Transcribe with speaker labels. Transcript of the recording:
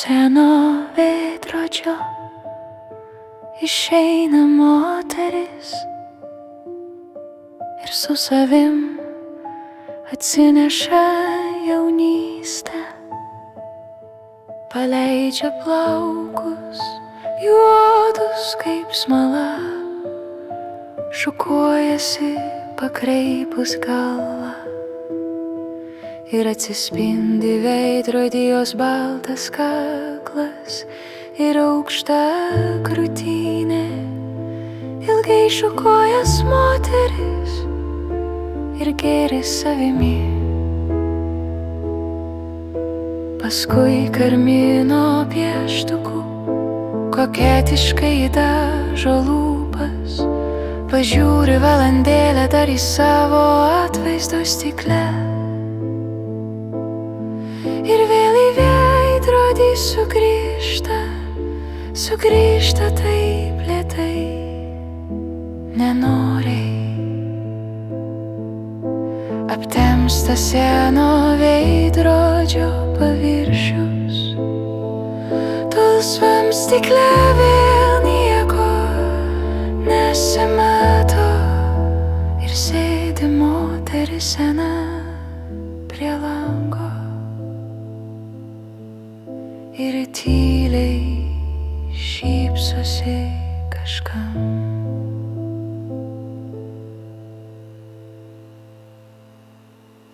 Speaker 1: seno veidrodžio išeina moteris ir su savim atsineša jaunystę. Paleidžia plaukus juodus kaip smala, šukuojasi pakreipus galvą ir atsispindi veidrody jos baltas kaklas ir aukšta krūtinė. Ilgai šukuojas moteris ir gėris savimi. Paskui karmino pieštuku koketiškai dažo lūpas, pažiūri valandėlę dar į savo atvaizdo stiklę ir vėl į veidrodį sugrįžta taip lėtai, nenoriai. Aptemsta seno veidrodžio paviršius, dulsvam stikle vėl nieko nesimato ir sėdi moteris sena prie lango ir tyliai šypsosi kažkam.